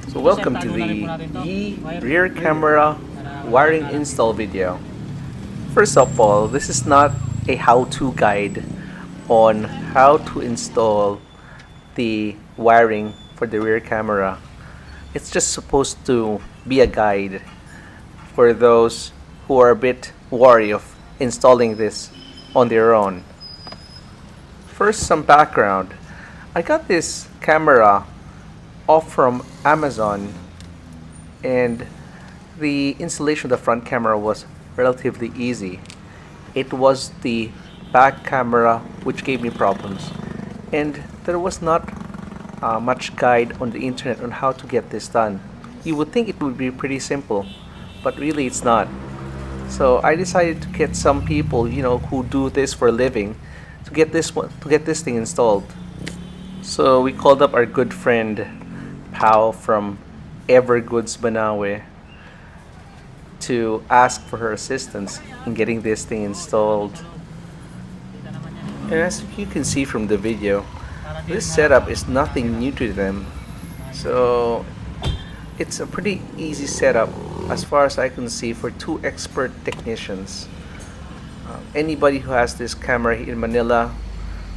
So welcome to the rear camera wiring install video. First of all, this is not a how-to guide on how to install the wiring for the rear camera. It's just supposed to be a guide for those who are a bit wary of installing this on their own. First, some background. I got this camera off from Amazon, and the installation of the front camera was relatively easy. It was the back camera which gave me problems, and there was not much guide on the internet on how to get this done. You would think it would be pretty simple, but really it's not. So I decided to get some people, who do this for a living, to get this thing installed. So we called up our good friend Pao from Everest, Banawe, to ask for her assistance in getting this thing installed. And as you can see from the video, this setup is nothing new to them. So it's a pretty easy setup as far as I can see for two expert technicians. Anybody who has this camera in Manila,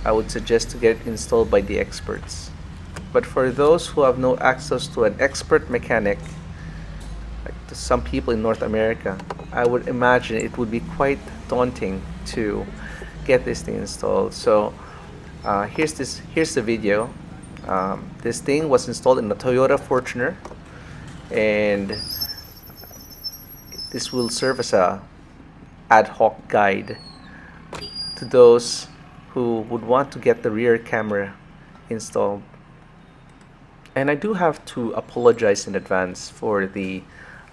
I would suggest to get it installed by the experts. But for those who have no access to an expert mechanic, like to some people in North America, I would imagine it would be quite daunting to get this thing installed. So here's the video. This thing was installed in a Toyota Fortuner, and this will serve as a ad hoc guide to those who would want to get the rear camera installed. And I do have to apologize in advance for the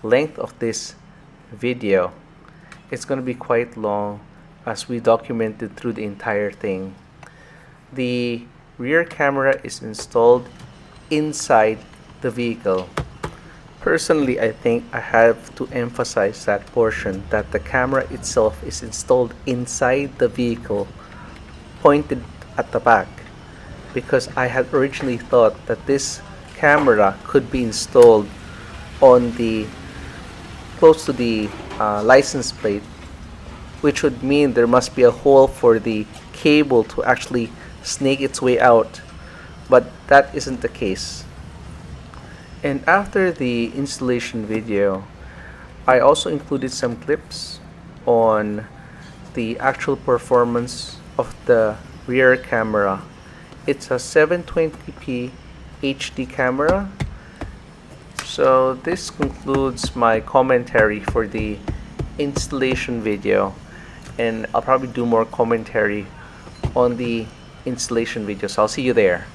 length of this video. It's going to be quite long as we documented through the entire thing. The rear camera is installed inside the vehicle. Personally, I think I have to emphasize that portion, that the camera itself is installed inside the vehicle, pointed at the back, because I had originally thought that this camera could be installed on the close to the license plate, which would mean there must be a hole for the cable to actually snake its way out, but that isn't the case. And after the installation video, I also included some clips on the actual performance of the rear camera. It's a 720p HD camera. So this concludes my commentary for the installation video, and I'll probably do more commentary on the installation video. So I'll see you there.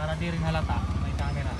Para di rin halata, may camera.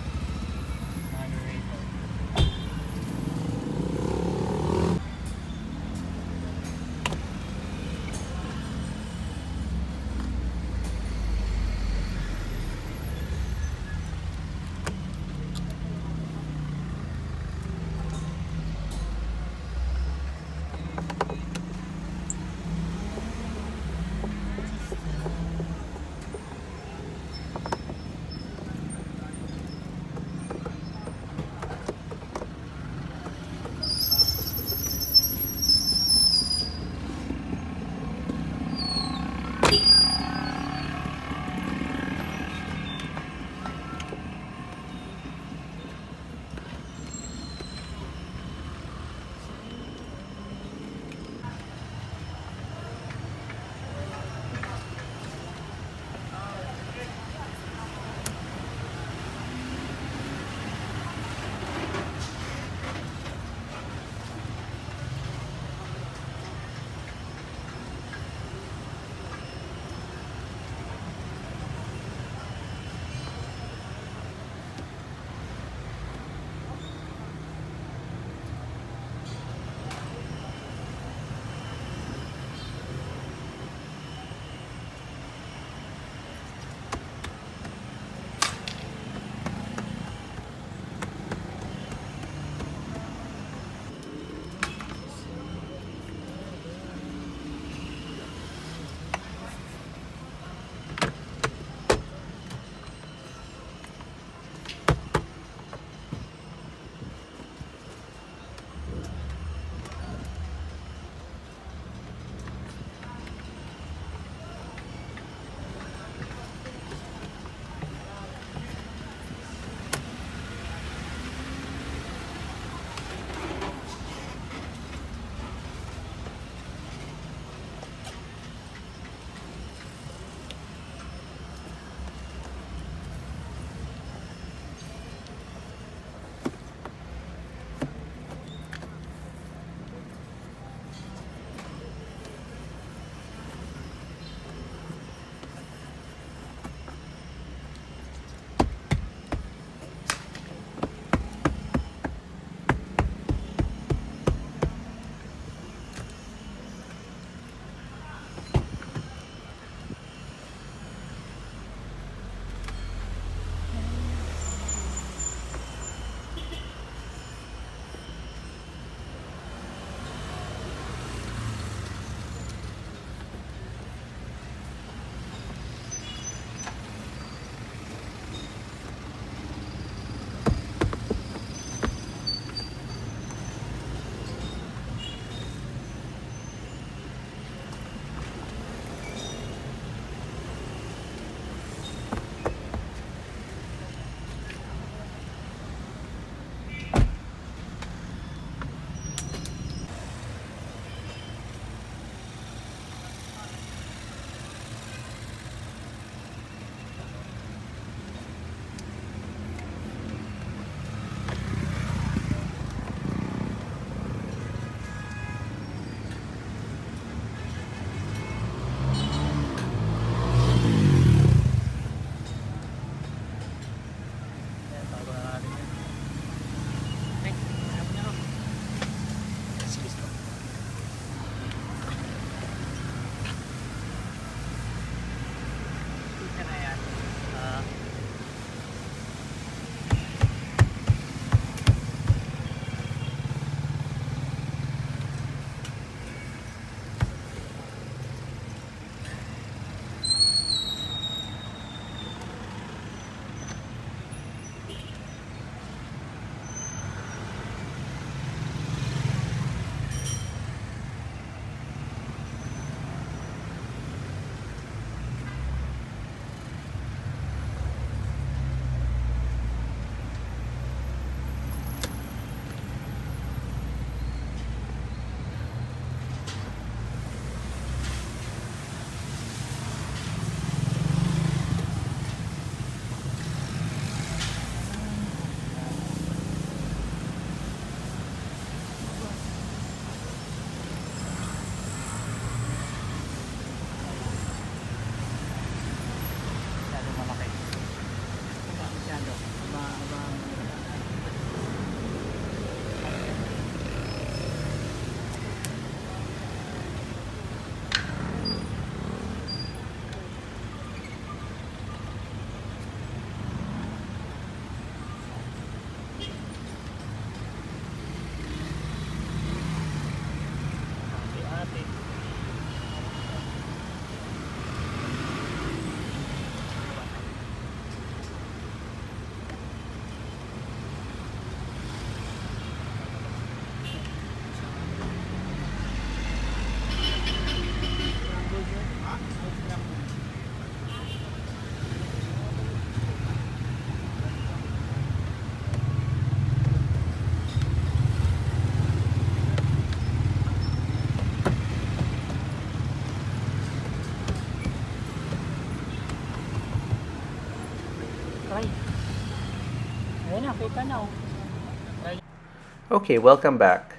Okay, welcome back.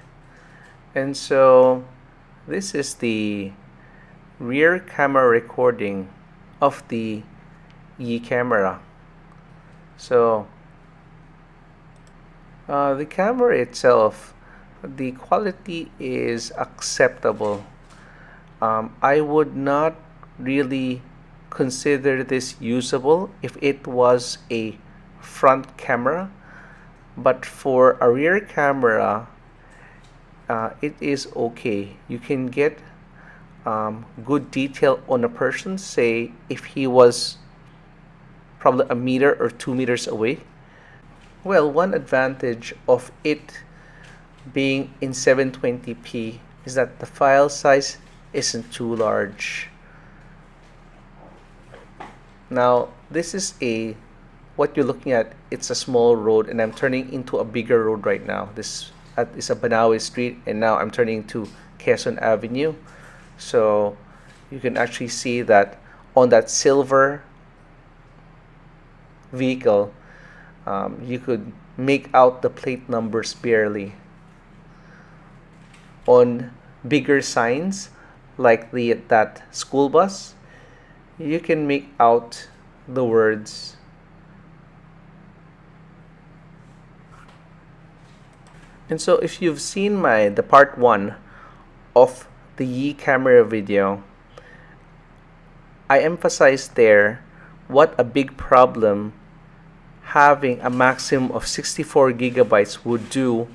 And so this is the rear camera recording of the Yi camera. So the camera itself, the quality is acceptable. I would not really consider this usable if it was a front camera, but for a rear camera, it is okay. You can get good detail on a person, say if he was probably a meter or 2 meters away. Well, one advantage of it being in 720p is that the file size isn't too large. Now, this is what you're looking at, it's a small road, and I'm turning into a bigger road right now. This is a Banawe street, and now I'm turning to Quezon Avenue. So you can actually see that on that silver vehicle, you could make out the plate numbers barely. On bigger signs like that school bus, you can make out the words. And so if you've seen the part 1 of the Yi camera video, I emphasized there what a big problem having a maximum of 64 gigabytes would do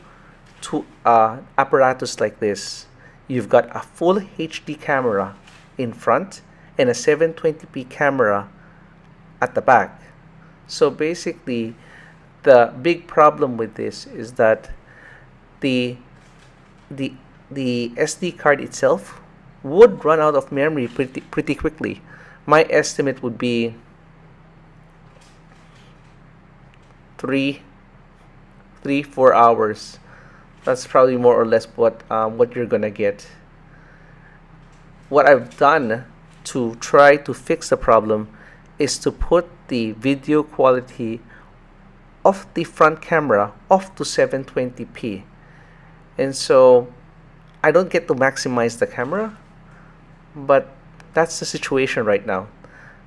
to an apparatus like this. You've got a full HD camera in front and a 720p camera at the back. So basically, the big problem with this is that the SD card itself would run out of memory pretty quickly. My estimate would be 3-4 hours. That's probably more or less what you're gonna get. What I've done to try to fix the problem is to put the video quality of the front camera off to 720p. And so I don't get to maximize the camera, but that's the situation right now.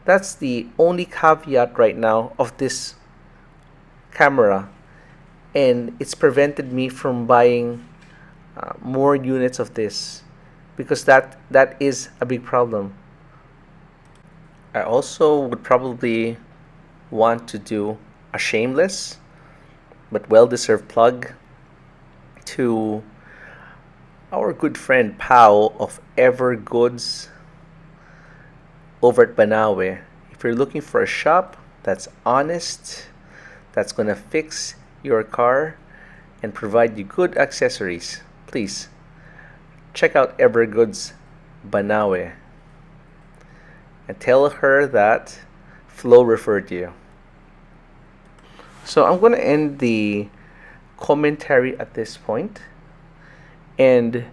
That's the only caveat right now of this camera, and it's prevented me from buying more units of this, because that is a big problem. I also would probably want to do a shameless but well-deserved plug to our good friend Pao of Evergoods over at Banawe. If you're looking for a shop that's honest, that's gonna fix your car and provide you good accessories, please check out Evergoods Banawe and tell her that Flo referred you. So I'm gonna end the commentary at this point, and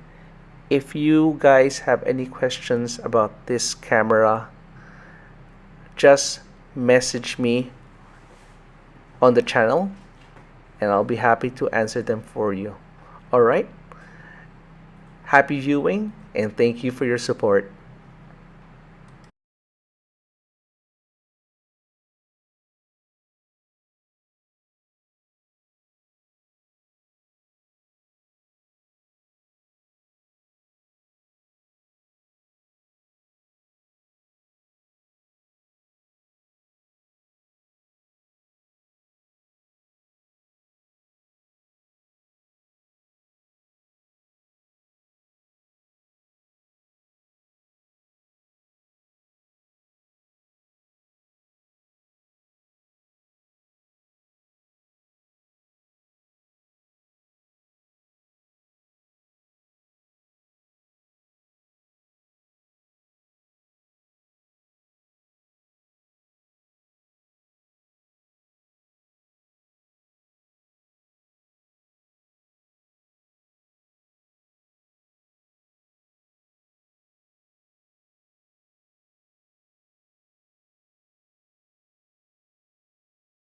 if you guys have any questions about this camera, just message me on the channel and I'll be happy to answer them for you. Alright? Happy viewing and thank you for your support.